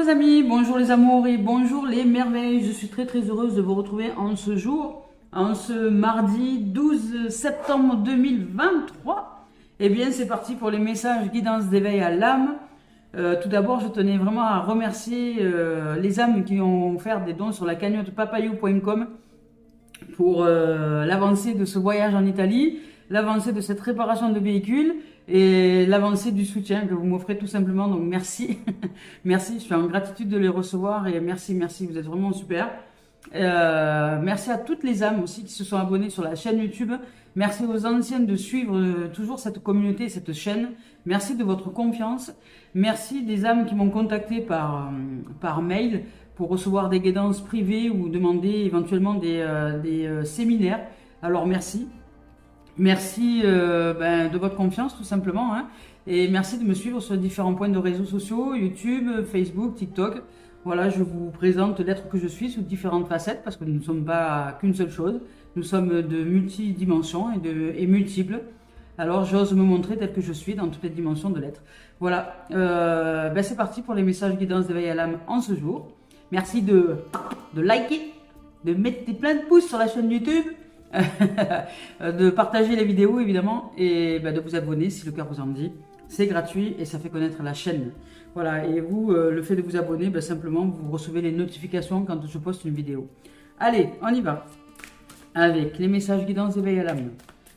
les amis, bonjour les amours et bonjour les merveilles. Je suis très heureuse de vous retrouver en ce jour, en ce mardi 12 septembre 2023. Eh bien c'est parti pour les messages guidance d'éveil à l'âme. Tout d'abord je tenais vraiment à remercier les âmes qui ont offert des dons sur la cagnotte papayou.com pour l'avancée de ce voyage en Italie, l'avancée de cette réparation de véhicule et l'avancée du soutien que vous m'offrez tout simplement. Donc merci, merci, je suis en gratitude de les recevoir et merci, vous êtes vraiment super. Merci à toutes les âmes aussi qui se sont abonnées sur la chaîne YouTube. Merci aux anciennes de suivre toujours cette communauté, cette chaîne. Merci de votre confiance. Merci des âmes qui m'ont contacté par mail pour recevoir des guidances privées ou demander éventuellement des séminaires. Alors merci. Merci de votre confiance tout simplement. Hein. Et merci de me suivre sur différents points de réseaux sociaux, YouTube, Facebook, TikTok. Voilà, je vous présente l'être que je suis sous différentes facettes parce que nous ne sommes pas qu'une seule chose. Nous sommes de multidimensions et multiples. Alors j'ose me montrer tel que je suis dans toutes les dimensions de l'être. Voilà, c'est parti pour les messages guidance d'éveil à l'âme en ce jour. Merci de liker, de mettre des plein de pouces sur la chaîne YouTube, de partager les vidéos évidemment et de vous abonner si le cœur vous en dit. C'est gratuit et ça fait connaître la chaîne. Voilà, et vous, le fait de vous abonner, simplement vous recevez les notifications quand je poste une vidéo. Allez, on y va avec les messages guidance d'éveil à l'âme.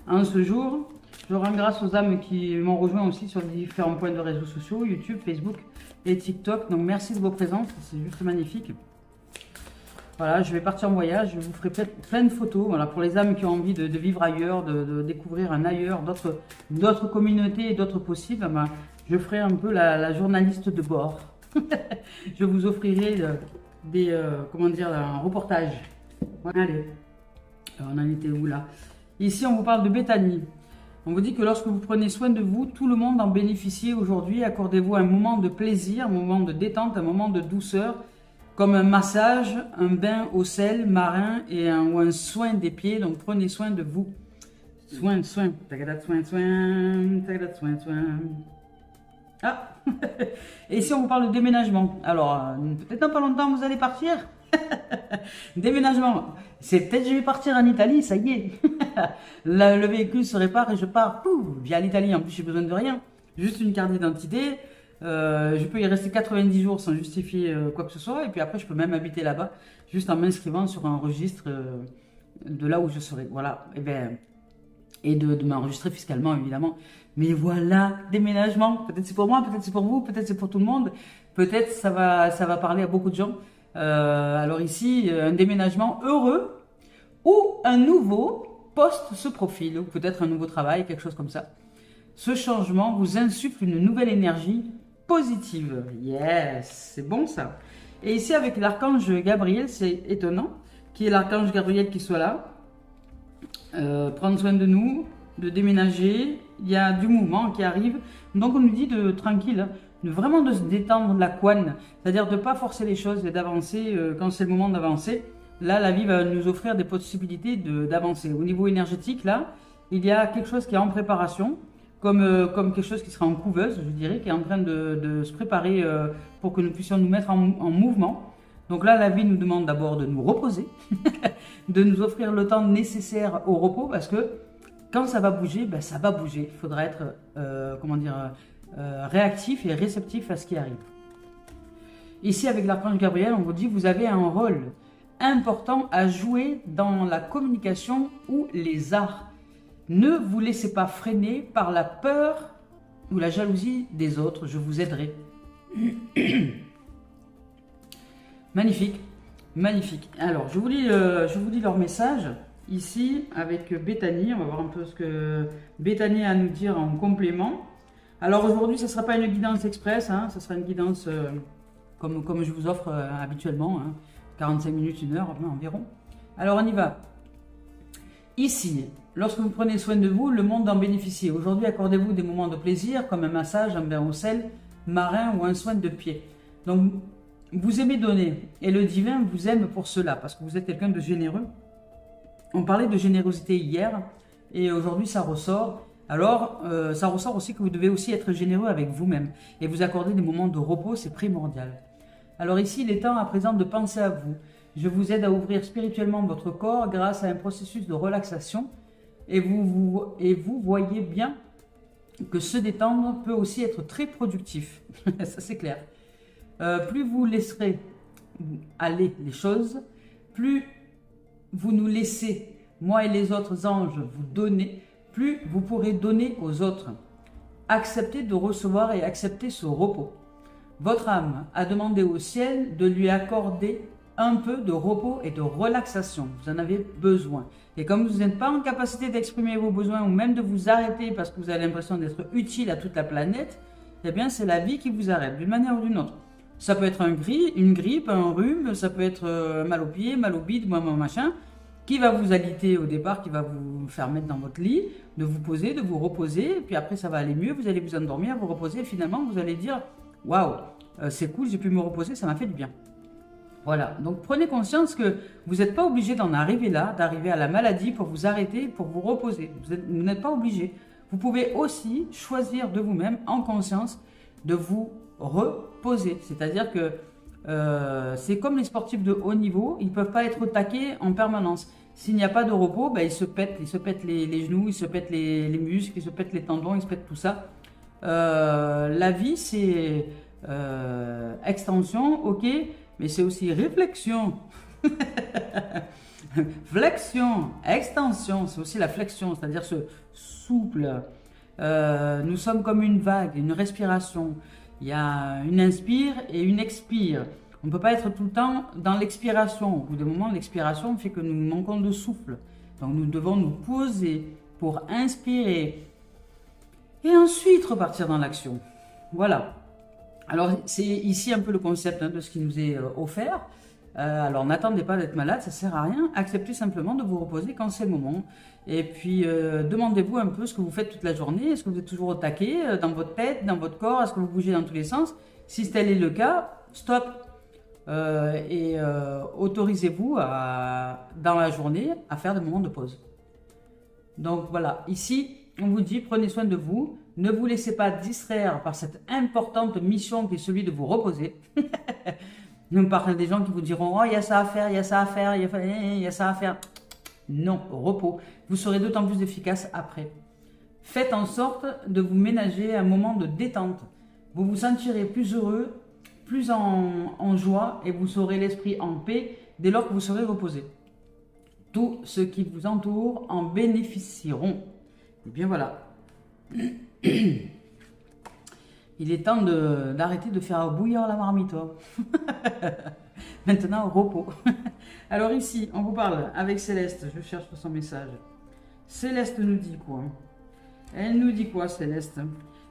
En ce jour, je rends grâce aux âmes qui m'ont rejoint aussi sur les différents points de réseaux sociaux, YouTube, Facebook et TikTok. Donc merci de vos présences, c'est juste magnifique. Voilà, je vais partir en voyage, je vous ferai plein de photos. Voilà, pour les âmes qui ont envie de vivre ailleurs, de découvrir un ailleurs, d'autres communautés et d'autres possibles, je ferai un peu la journaliste de bord. Je vous offrirai un reportage. Allez, alors on en était où là? Ici, on vous parle de Béthanie. On vous dit que lorsque vous prenez soin de vous, tout le monde en bénéficie aujourd'hui. Accordez-vous un moment de plaisir, un moment de détente, un moment de douceur, comme un massage, un bain au sel marin ou un soin des pieds. Donc prenez soin de vous. Soin. Ah. Et ici, on vous parle de déménagement. Alors, peut-être dans pas longtemps, vous allez partir. Déménagement, c'est peut-être je vais partir en Italie, ça y est. Le véhicule se répare et je pars via l'Italie. En plus, j'ai besoin de rien, juste une carte d'identité. Je peux y rester 90 jours sans justifier quoi que ce soit. Et puis après, je peux même habiter là-bas, juste en m'inscrivant sur un registre de là où je serai. Voilà. Et de m'enregistrer fiscalement, évidemment. Mais voilà, déménagement. Peut-être c'est pour moi, peut-être c'est pour vous, peut-être c'est pour tout le monde. Peut-être ça va parler à beaucoup de gens. Alors ici, un déménagement heureux ou un nouveau poste se profile, ou peut-être un nouveau travail, quelque chose comme ça. Ce changement vous insuffle une nouvelle énergie positive. Yes, c'est bon ça. Et ici avec l'archange Gabriel, c'est étonnant qu'il y ait l'archange Gabriel qui soit là. Prendre soin de nous, de déménager, il y a du mouvement qui arrive. Donc on nous dit de tranquille, vraiment de se détendre la couenne, c'est-à-dire de ne pas forcer les choses et d'avancer quand c'est le moment d'avancer. Là, la vie va nous offrir des possibilités d'avancer. Au niveau énergétique, là, il y a quelque chose qui est en préparation, comme quelque chose qui sera en couveuse, je dirais, qui est en train de se préparer pour que nous puissions nous mettre en mouvement. Donc là, la vie nous demande d'abord de nous reposer, de nous offrir le temps nécessaire au repos, parce que quand ça va bouger, ça va bouger. Il faudra être, réactif et réceptif à ce qui arrive. Ici, avec l'archange Gabriel, on vous dit vous avez un rôle important à jouer dans la communication ou les arts. Ne vous laissez pas freiner par la peur ou la jalousie des autres. Je vous aiderai. Magnifique, magnifique. Alors, je vous lis leur message. Ici, avec Béthanie, on va voir un peu ce que Béthanie a à nous dire en complément. Alors aujourd'hui, ce ne sera pas une guidance express, hein, ce sera une guidance comme je vous offre habituellement, hein, 45 minutes, 1 heure environ. Alors on y va. Ici, lorsque vous prenez soin de vous, le monde en bénéficie. Aujourd'hui, accordez-vous des moments de plaisir comme un massage, un bain au sel marin ou un soin de pied. Donc, vous aimez donner et le divin vous aime pour cela parce que vous êtes quelqu'un de généreux. On parlait de générosité hier et aujourd'hui ça ressort. Alors, ça ressort aussi que vous devez aussi être généreux avec vous-même et vous accorder des moments de repos, c'est primordial. Alors ici, il est temps à présent de penser à vous. Je vous aide à ouvrir spirituellement votre corps grâce à un processus de relaxation et vous voyez bien que se détendre peut aussi être très productif. Ça, c'est clair. Plus vous laisserez aller les choses, plus vous nous laissez, moi et les autres anges, vous donner, plus vous pourrez donner aux autres. Acceptez de recevoir et acceptez ce repos. Votre âme a demandé au ciel de lui accorder un peu de repos et de relaxation. Vous en avez besoin. Et comme vous n'êtes pas en capacité d'exprimer vos besoins ou même de vous arrêter parce que vous avez l'impression d'être utile à toute la planète, eh bien c'est la vie qui vous arrête d'une manière ou d'une autre. Ça peut être une grippe, un rhume, ça peut être mal au pied, mal au bide, machin, qui va vous agiter au départ, qui va vous faire mettre dans votre lit, de vous poser, de vous reposer, puis après ça va aller mieux, vous allez vous endormir, vous reposer, et finalement vous allez dire « Waouh, c'est cool, j'ai pu me reposer, ça m'a fait du bien ». Voilà, donc prenez conscience que vous n'êtes pas obligé d'en arriver là, d'arriver à la maladie pour vous arrêter, pour vous reposer. Vous n'êtes pas obligé. Vous pouvez aussi choisir de vous-même, en conscience, de vous reposer. C'est-à-dire que c'est comme les sportifs de haut niveau, ils ne peuvent pas être au taquet en permanence. S'il n'y a pas de repos, ben, ils se pètent les genoux, ils se pètent les muscles, ils se pètent les tendons, ils se pètent tout ça. La vie, c'est extension, ok, mais c'est aussi réflexion, flexion, extension, c'est aussi la flexion, c'est-à-dire ce souple. Nous sommes comme une vague, une respiration. Il y a une inspire et une expire. On ne peut pas être tout le temps dans l'expiration. Au bout d'un moment, l'expiration fait que nous manquons de souffle. Donc nous devons nous poser pour inspirer et ensuite repartir dans l'action. Voilà. Alors, c'est ici un peu le concept de ce qui nous est offert. Alors, n'attendez pas d'être malade, ça ne sert à rien. Acceptez simplement de vous reposer quand c'est le moment. Et puis, demandez-vous un peu ce que vous faites toute la journée. Est-ce que vous êtes toujours au taquet dans votre tête, dans votre corps? Est-ce que vous bougez dans tous les sens? Si tel est le cas, stop. Autorisez-vous dans la journée à faire des moments de pause. Donc, voilà. Ici, on vous dit, prenez soin de vous. Ne vous laissez pas distraire par cette importante mission qui est celui de vous reposer. Nous parlons des gens qui vous diront « Oh, il y a ça à faire, il y a ça à faire, il y a ça à faire. » Non, repos. Vous serez d'autant plus efficace après. Faites en sorte de vous ménager un moment de détente. Vous vous sentirez plus heureux, plus en joie et vous aurez l'esprit en paix dès lors que vous serez reposé. Tous ceux qui vous entourent en bénéficieront. Et bien voilà. Il est temps d'arrêter de faire bouillir la marmite. Maintenant, repos. Alors ici, on vous parle avec Céleste. Je cherche son message. Céleste nous dit quoi? Elle nous dit quoi, Céleste?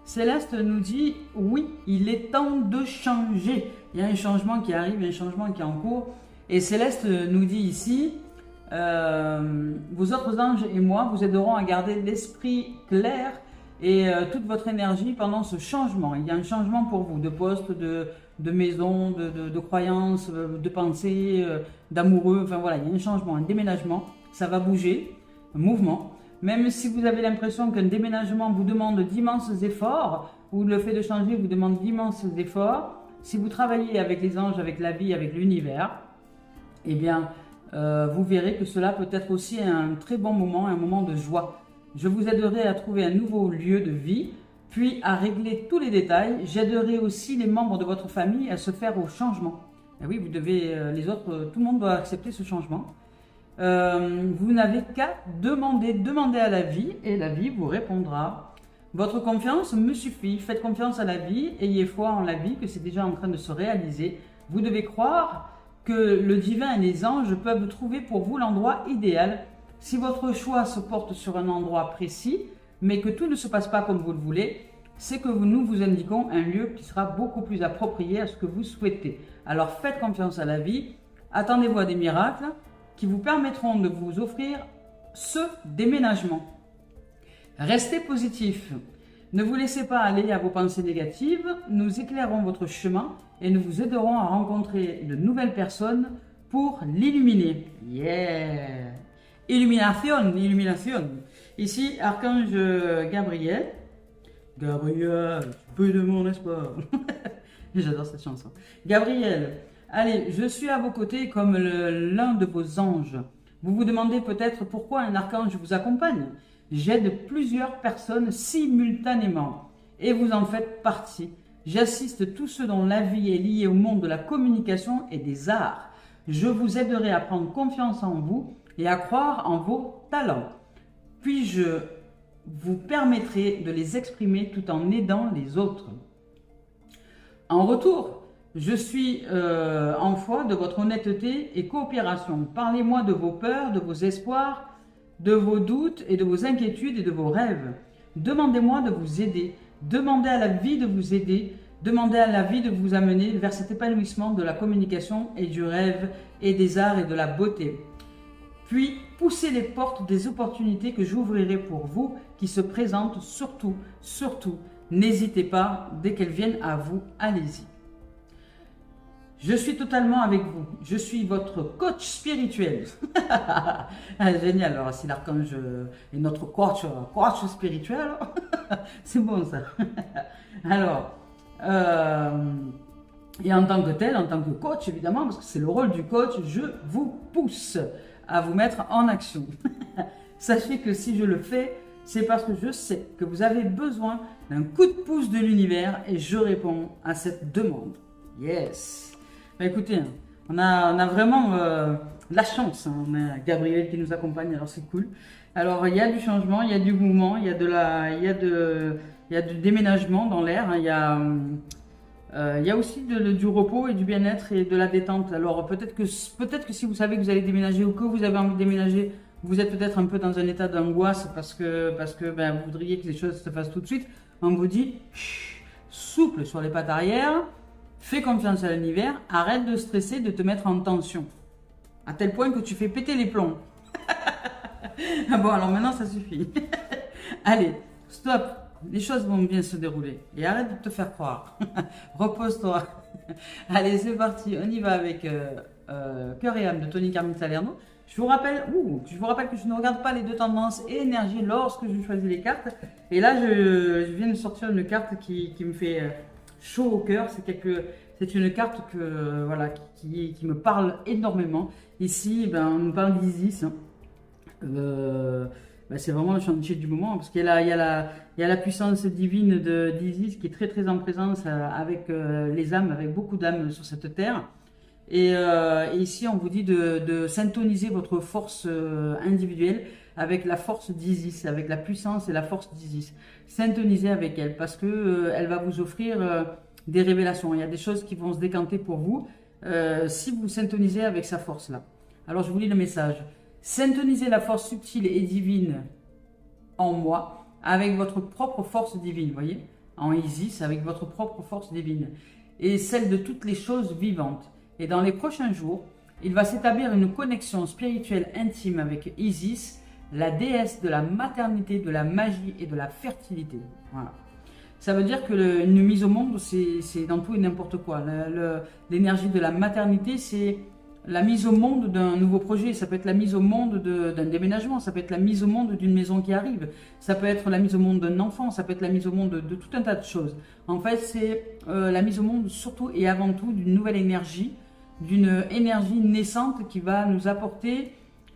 Céleste nous dit, oui, il est temps de changer. Il y a un changement qui arrive, un changement qui est en cours. Et Céleste nous dit ici, vos autres anges et moi vous aiderons à garder l'esprit clair et toute votre énergie pendant ce changement. Il y a un changement pour vous, de poste, de maison, de croyances, de pensée, d'amoureux. Enfin voilà, il y a un changement, un déménagement. Ça va bouger, un mouvement. Même si vous avez l'impression qu'un déménagement vous demande d'immenses efforts, ou le fait de changer vous demande d'immenses efforts, si vous travaillez avec les anges, avec la vie, avec l'univers, eh bien, vous verrez que cela peut être aussi un très bon moment, un moment de joie. Je vous aiderai à trouver un nouveau lieu de vie, puis à régler tous les détails. J'aiderai aussi les membres de votre famille à se faire au changement. Et oui, vous devez, les autres, tout le monde doit accepter ce changement. Vous n'avez qu'à demander à la vie et la vie vous répondra. Votre confiance me suffit. Faites confiance à la vie, ayez foi en la vie, que c'est déjà en train de se réaliser. Vous devez croire que le divin et les anges peuvent trouver pour vous l'endroit idéal. Si votre choix se porte sur un endroit précis, mais que tout ne se passe pas comme vous le voulez, c'est que nous vous indiquons un lieu qui sera beaucoup plus approprié à ce que vous souhaitez. Alors faites confiance à la vie, attendez-vous à des miracles qui vous permettront de vous offrir ce déménagement. Restez positif. Ne vous laissez pas aller à vos pensées négatives, nous éclairons votre chemin et nous vous aiderons à rencontrer de nouvelles personnes pour l'illuminer. Yeah! Illumination, illumination. Ici, Archange Gabriel. Gabriel, peu de mon espoir. J'adore cette chanson. Gabriel, allez, je suis à vos côtés comme l'un de vos anges. Vous vous demandez peut-être pourquoi un archange vous accompagne. J'aide plusieurs personnes simultanément et vous en faites partie. J'assiste tous ceux dont la vie est liée au monde de la communication et des arts. Je vous aiderai à prendre confiance en vous et à croire en vos talents. Puis je vous permettrai de les exprimer tout en aidant les autres. En retour, je suis en foi de votre honnêteté et coopération. Parlez-moi de vos peurs, de vos espoirs, de vos doutes et de vos inquiétudes et de vos rêves. Demandez-moi de vous aider. Demandez à la vie de vous aider. Demandez à la vie de vous amener vers cet épanouissement de la communication et du rêve et des arts et de la beauté. Puis, poussez les portes des opportunités que j'ouvrirai pour vous qui se présentent surtout, n'hésitez pas, dès qu'elles viennent à vous, allez-y. Je suis totalement avec vous. Je suis votre coach spirituel. Génial. Alors, si l'archange est notre coach spirituel, c'est bon ça. Alors, et en tant que tel, en tant que coach, évidemment, parce que c'est le rôle du coach, je vous pousse à vous mettre en action. Sachez que si je le fais, c'est parce que je sais que vous avez besoin d'un coup de pouce de l'univers et je réponds à cette demande. Yes. Bah écoutez, on a vraiment la chance. Hein. On a Gabriel qui nous accompagne, alors c'est cool. Alors il y a du changement, il y a du mouvement, il y a du déménagement dans l'air. Hein. Il y a aussi du repos et du bien-être et de la détente. Alors peut-être que si vous savez que vous allez déménager ou que vous avez envie de déménager, vous êtes peut-être un peu dans un état d'angoisse parce que vous voudriez que les choses se fassent tout de suite. On vous dit, souple sur les pattes arrière, fais confiance à l'univers, arrête de stresser, de te mettre en tension. À tel point que tu fais péter les plombs. Bon, alors maintenant ça suffit. Allez, stop. Les choses vont bien se dérouler. Et arrête de te faire croire. Repose-toi. Allez, c'est parti. On y va avec Cœur et âme de Tony Carmine Salerno. Je vous rappelle que je ne regarde pas les deux tendances et énergie lorsque je choisis les cartes. Et là, je viens de sortir une carte qui me fait chaud au cœur. C'est une carte qui me parle énormément. Ici, on nous parle d'Isis. C'est vraiment le chantier du moment parce qu'il y a la puissance divine d'Isis qui est très très en présence avec les âmes, avec beaucoup d'âmes sur cette terre. Et ici, on vous dit de syntoniser votre force individuelle avec la force d'Isis, avec la puissance et la force d'Isis. Syntonisez avec elle parce que elle va vous offrir des révélations. Il y a des choses qui vont se décanter pour vous si vous syntonisez avec sa force-là. Alors, je vous lis le message. Syntonisez la force subtile et divine en moi avec votre propre force divine, voyez, en Isis, avec votre propre force divine et celle de toutes les choses vivantes. Et dans les prochains jours, il va s'établir une connexion spirituelle intime avec Isis, la déesse de la maternité, de la magie et de la fertilité. Voilà. Ça veut dire que une mise au monde, c'est dans tout et n'importe quoi. L'énergie de la maternité, c'est la mise au monde d'un nouveau projet, ça peut être la mise au monde d'un déménagement, ça peut être la mise au monde d'une maison qui arrive, ça peut être la mise au monde d'un enfant, ça peut être la mise au monde de tout un tas de choses. En fait, c'est la mise au monde surtout et avant tout d'une nouvelle énergie, d'une énergie naissante qui va nous apporter,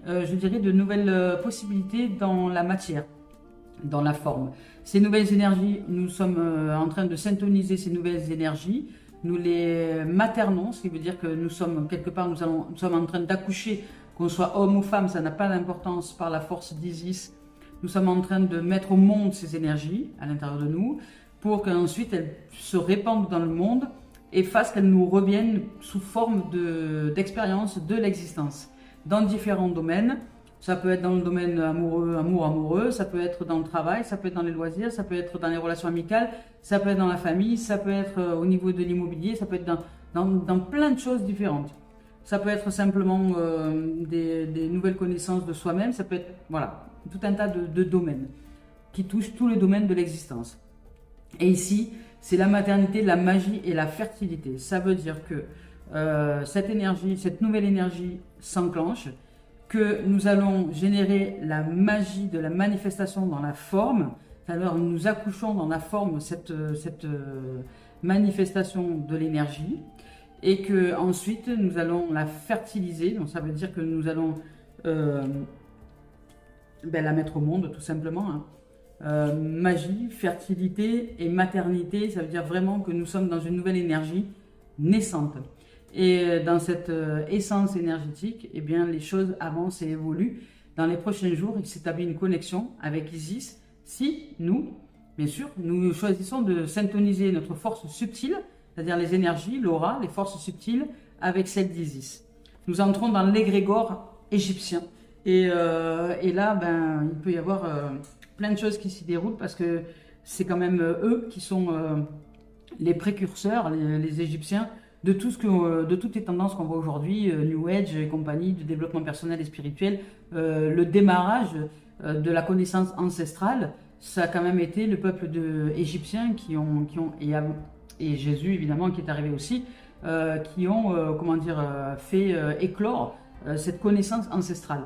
je dirais, de nouvelles possibilités dans la matière, dans la forme. Ces nouvelles énergies, nous sommes en train de syntoniser ces nouvelles énergies. Nous les maternons, ce qui veut dire que nous sommes quelque part, nous sommes en train d'accoucher, qu'on soit homme ou femme, ça n'a pas d'importance par la force d'Isis. Nous sommes en train de mettre au monde ces énergies à l'intérieur de nous pour qu'ensuite elles se répandent dans le monde et fassent qu'elles nous reviennent sous forme d'expérience de l'existence dans différents domaines. Ça peut être dans le domaine amoureux, ça peut être dans le travail, ça peut être dans les loisirs, ça peut être dans les relations amicales, ça peut être dans la famille, ça peut être au niveau de l'immobilier, ça peut être dans plein de choses différentes. Ça peut être simplement des nouvelles connaissances de soi-même, ça peut être voilà, tout un tas de domaines qui touchent tous les domaines de l'existence. Et ici, c'est la maternité, la magie et la fertilité. Ça veut dire que cette nouvelle énergie s'enclenche, que nous allons générer la magie de la manifestation dans la forme, c'est-à-dire nous accouchons dans la forme cette manifestation de l'énergie et que ensuite nous allons la fertiliser. Donc ça veut dire que nous allons la mettre au monde tout simplement. Hein. Magie, fertilité et maternité, ça veut dire vraiment que nous sommes dans une nouvelle énergie naissante. Et dans cette essence énergétique, eh bien, les choses avancent et évoluent. Dans les prochains jours, il s'établit une connexion avec Isis. Si nous, bien sûr, nous choisissons de syntoniser notre force subtile, c'est-à-dire les énergies, l'aura, les forces subtiles, avec celle d'Isis. Nous entrons dans l'égrégore égyptien. Et là, il peut y avoir plein de choses qui s'y déroulent parce que c'est quand même eux qui sont les précurseurs, les Égyptiens, de toutes les tendances qu'on voit aujourd'hui, New Age et compagnie, de développement personnel et spirituel. Le démarrage de la connaissance ancestrale, ça a quand même été le peuple égyptien et Jésus évidemment qui est arrivé aussi, qui ont fait éclore cette connaissance ancestrale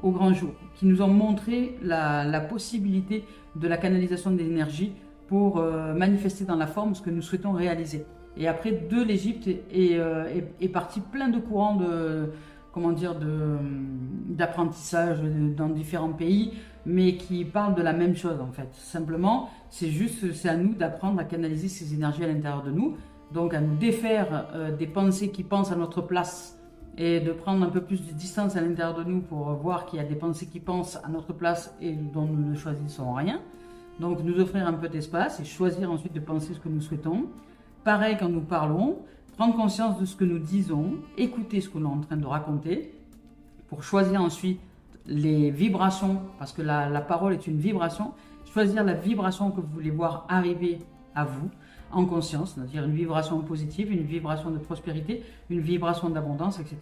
au grand jour, qui nous ont montré la possibilité de la canalisation des énergies pour manifester dans la forme ce que nous souhaitons réaliser. Et après, de l'Égypte est parti plein de courants d'apprentissage dans différents pays, mais qui parlent de la même chose en fait. Simplement, c'est à nous d'apprendre à canaliser ces énergies à l'intérieur de nous, donc à nous défaire des pensées qui pensent à notre place et de prendre un peu plus de distance à l'intérieur de nous pour voir qu'il y a des pensées qui pensent à notre place et dont nous ne choisissons rien. Donc nous offrir un peu d'espace et choisir ensuite de penser ce que nous souhaitons. Pareil quand nous parlons, prendre conscience de ce que nous disons, écouter ce que nous sommes en train de raconter pour choisir ensuite les vibrations, parce que la parole est une vibration, choisir la vibration que vous voulez voir arriver à vous en conscience, c'est-à-dire une vibration positive, une vibration de prospérité, une vibration d'abondance, etc.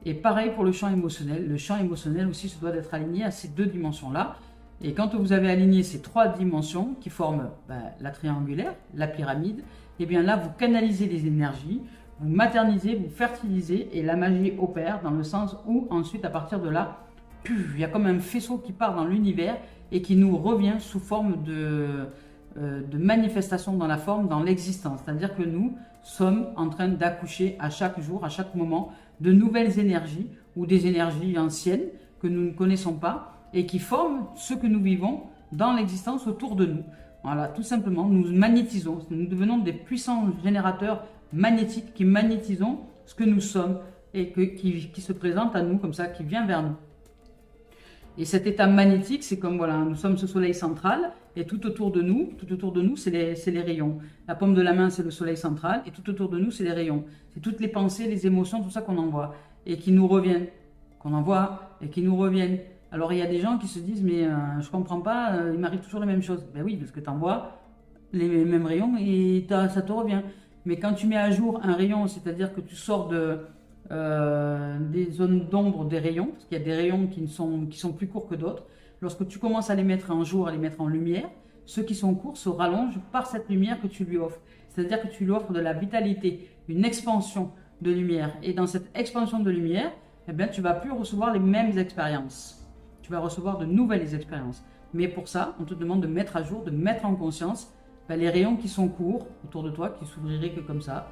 Et pareil pour le champ émotionnel. Le champ émotionnel aussi se doit d'être aligné à ces deux dimensions-là. Et quand vous avez aligné ces trois dimensions qui forment la triangulaire, la pyramide, et bien là, vous canalisez les énergies, vous maternisez, vous fertilisez et la magie opère dans le sens où ensuite, à partir de là, il y a comme un faisceau qui part dans l'univers et qui nous revient sous forme de manifestation dans la forme, dans l'existence. C'est-à-dire que nous sommes en train d'accoucher à chaque jour, à chaque moment, de nouvelles énergies ou des énergies anciennes que nous ne connaissons pas et qui forment ce que nous vivons dans l'existence autour de nous. Voilà, tout simplement, nous magnétisons, nous devenons des puissants générateurs magnétiques qui magnétisons ce que nous sommes et qui se présente à nous comme ça, qui vient vers nous. Et cet état magnétique, c'est comme, voilà, nous sommes ce soleil central et tout autour de nous, c'est les rayons. La paume de la main, c'est le soleil central et tout autour de nous, c'est les rayons. C'est toutes les pensées, les émotions, tout ça qu'on envoie et qui nous reviennent, qu'on envoie et qui nous reviennent. Alors, il y a des gens qui se disent, mais je ne comprends pas, il m'arrive toujours les mêmes choses. Ben oui, parce que tu envoies les mêmes rayons et ça te revient. Mais quand tu mets à jour un rayon, c'est-à-dire que tu sors des zones d'ombre des rayons, parce qu'il y a des rayons qui sont plus courts que d'autres, lorsque tu commences à les mettre en jour, à les mettre en lumière, ceux qui sont courts se rallongent par cette lumière que tu lui offres. C'est-à-dire que tu lui offres de la vitalité, une expansion de lumière. Et dans cette expansion de lumière, eh bien, tu ne vas plus recevoir les mêmes expériences. Tu vas recevoir de nouvelles expériences. Mais pour ça, on te demande de mettre à jour, de mettre en conscience les rayons qui sont courts autour de toi, qui s'ouvriraient que comme ça,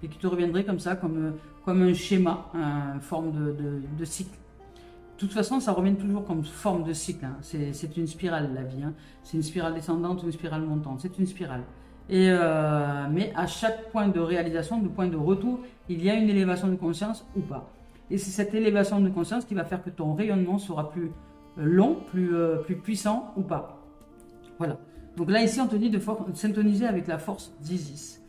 et qui te reviendraient comme ça, comme un schéma, une forme de cycle. De toute façon, ça revient toujours comme forme de cycle. Hein. C'est une spirale, la vie. Hein. C'est une spirale descendante ou une spirale montante. C'est une spirale. Mais à chaque point de réalisation, de point de retour, il y a une élévation de conscience ou pas. Et c'est cette élévation de conscience qui va faire que ton rayonnement sera plus long, plus puissant ou pas. Voilà. Donc là, ici, on te dit de syntoniser avec la force d'Isis.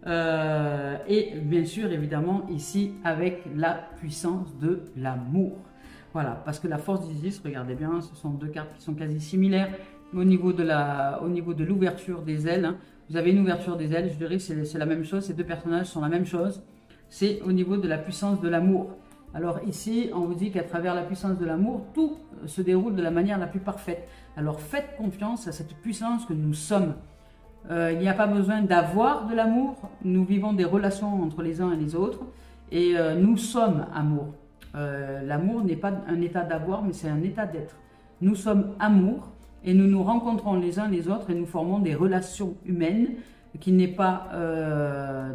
Et bien sûr, évidemment, ici, avec la puissance de l'amour. Voilà, parce que la force d'Isis, regardez bien, ce sont deux cartes qui sont quasi similaires au niveau de l'ouverture des ailes. Hein. Vous avez une ouverture des ailes, je dirais que c'est la même chose, ces deux personnages sont la même chose. C'est au niveau de la puissance de l'amour. Alors ici, on vous dit qu'à travers la puissance de l'amour, tout se déroule de la manière la plus parfaite. Alors faites confiance à cette puissance que nous sommes. Il n'y a pas besoin d'avoir de l'amour. Nous vivons des relations entre les uns et les autres. Et nous sommes amour. L'amour n'est pas un état d'avoir, mais c'est un état d'être. Nous sommes amour et nous nous rencontrons les uns les autres et nous formons des relations humaines qui n'est pas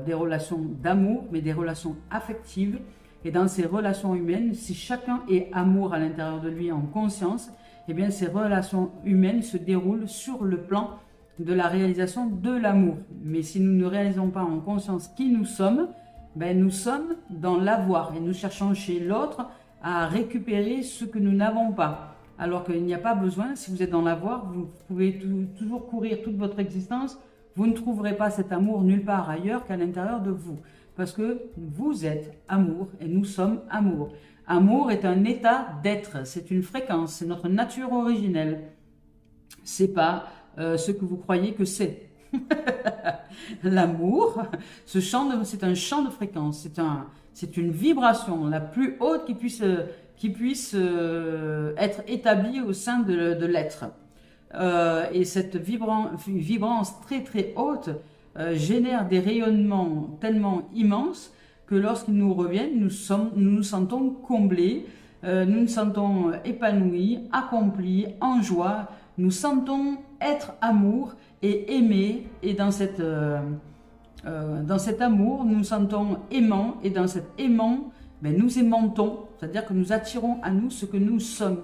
des relations d'amour, mais des relations affectives. Et dans ces relations humaines, si chacun est amour à l'intérieur de lui en conscience, eh bien ces relations humaines se déroulent sur le plan de la réalisation de l'amour. Mais si nous ne réalisons pas en conscience qui nous sommes, ben nous sommes dans l'avoir et nous cherchons chez l'autre à récupérer ce que nous n'avons pas. Alors qu'il n'y a pas besoin, si vous êtes dans l'avoir, vous pouvez toujours courir toute votre existence, vous ne trouverez pas cet amour nulle part ailleurs qu'à l'intérieur de vous. Parce que vous êtes amour et nous sommes amour. Amour est un état d'être, c'est une fréquence, c'est notre nature originelle. C'est pas ce que vous croyez que c'est. L'amour, c'est un champ de fréquence, c'est une vibration la plus haute qui puisse être établie au sein de l'être. Et cette vibrance très très haute génère des rayonnements tellement immenses que lorsqu'ils nous reviennent, nous nous sentons comblés, nous nous sentons épanouis, accomplis, en joie, nous sentons être amour et aimer, et dans cet amour, nous nous sentons aimants, et dans cet aimant, ben, nous aimantons, c'est-à-dire que nous attirons à nous ce que nous sommes.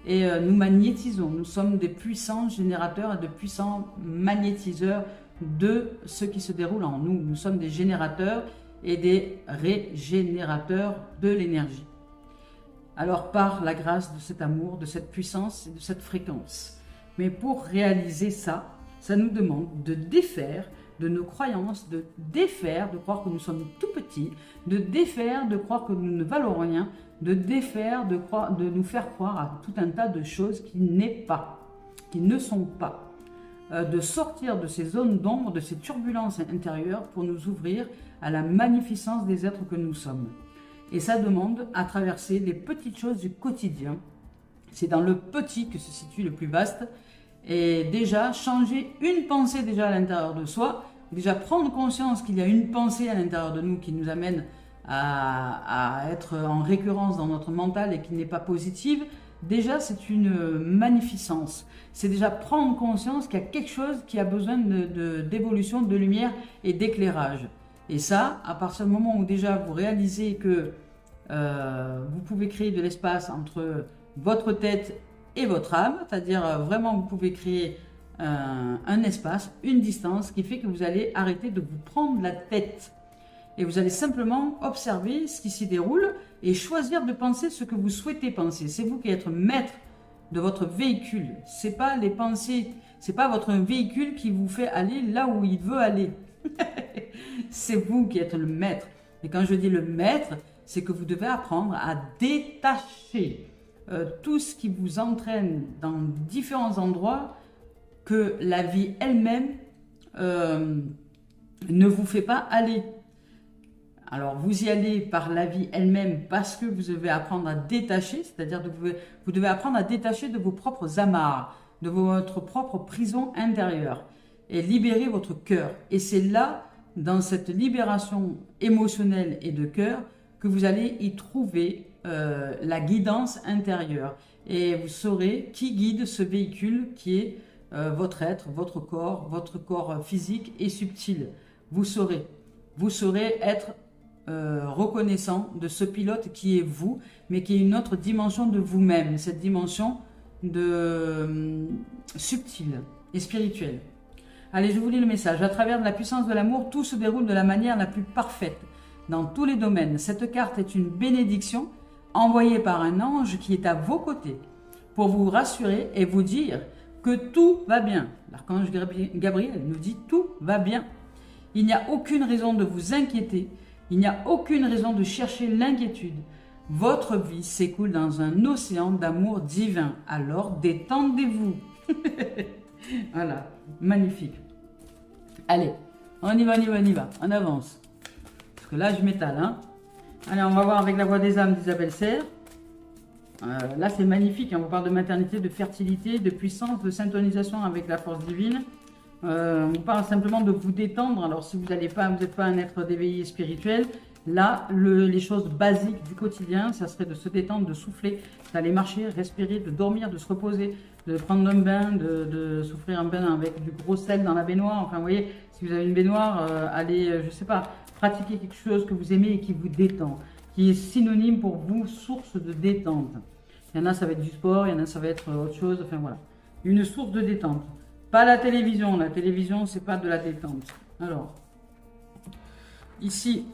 Et nous magnétisons, nous sommes des puissants générateurs et de puissants magnétiseurs de ce qui se déroule en nous. Nous sommes des générateurs et des régénérateurs de l'énergie. Alors par la grâce de cet amour, de cette puissance et de cette fréquence. Mais pour réaliser ça, ça nous demande de défaire de nos croyances, de défaire de croire que nous sommes tout petits, de défaire de croire que nous ne valons rien, de défaire de nous faire croire à tout un tas de choses qui ne sont pas. De sortir de ces zones d'ombre, de ces turbulences intérieures pour nous ouvrir à la magnificence des êtres que nous sommes. Et ça demande à traverser les petites choses du quotidien. C'est dans le petit que se situe le plus vaste. Et déjà, changer une pensée déjà à l'intérieur de soi, déjà prendre conscience qu'il y a une pensée à l'intérieur de nous qui nous amène à être en récurrence dans notre mental et qui n'est pas positive, déjà c'est une magnificence. C'est déjà prendre conscience qu'il y a quelque chose qui a besoin d'évolution, de lumière et d'éclairage. Et ça, à partir du moment où déjà vous réalisez que vous pouvez créer de l'espace entre votre tête et votre âme, c'est-à-dire vraiment vous pouvez créer un espace, une distance qui fait que vous allez arrêter de vous prendre la tête. Et vous allez simplement observer ce qui s'y déroule et choisir de penser ce que vous souhaitez penser. C'est vous qui êtes maître de votre véhicule. C'est pas les pensées, c'est pas votre véhicule qui vous fait aller là où il veut aller. C'est vous qui êtes le maître. Et quand je dis le maître, c'est que vous devez apprendre à détacher tout ce qui vous entraîne dans différents endroits que la vie elle-même ne vous fait pas aller. Alors, vous y allez par la vie elle-même parce que vous devez apprendre à détacher, c'est-à-dire que vous devez apprendre à détacher de vos propres amarres, de votre propre prison intérieure et libérer votre cœur. Et c'est là, dans cette libération émotionnelle et de cœur, que vous allez y trouver la guidance intérieure. Et vous saurez qui guide ce véhicule qui est votre être, votre corps physique et subtil. Vous saurez être reconnaissant de ce pilote qui est vous, mais qui est une autre dimension de vous-même, cette dimension subtile et spirituelle. Allez, je vous lis le message. À travers de la puissance de l'amour, tout se déroule de la manière la plus parfaite, dans tous les domaines. Cette carte est une bénédiction envoyée par un ange qui est à vos côtés pour vous rassurer et vous dire que tout va bien. L'archange Gabriel nous dit tout va bien. Il n'y a aucune raison de vous inquiéter. Il n'y a aucune raison de chercher l'inquiétude. Votre vie s'écoule dans un océan d'amour divin. Alors détendez-vous. Voilà, magnifique. Allez, on y va, on avance. Parce que là, je m'étale. Hein. Allez, on va voir avec la voix des âmes d'Isabelle Serre. Là, c'est magnifique. On vous parle de maternité, de fertilité, de puissance, de syntonisation avec la force divine. On vous parle simplement de vous détendre. Alors, si vous n'êtes pas un être d'éveillé spirituel, Là, les choses basiques du quotidien, ça serait de se détendre, de souffler, d'aller marcher, respirer, de dormir, de se reposer, de prendre un bain, de souffrir un bain avec du gros sel dans la baignoire. Enfin, vous voyez, si vous avez une baignoire, allez, je sais pas, pratiquer quelque chose que vous aimez et qui vous détend, qui est synonyme pour vous, source de détente. Il y en a, ça va être du sport, il y en a, ça va être autre chose, enfin voilà. Une source de détente. Pas la télévision, c'est pas de la détente. Alors, ici,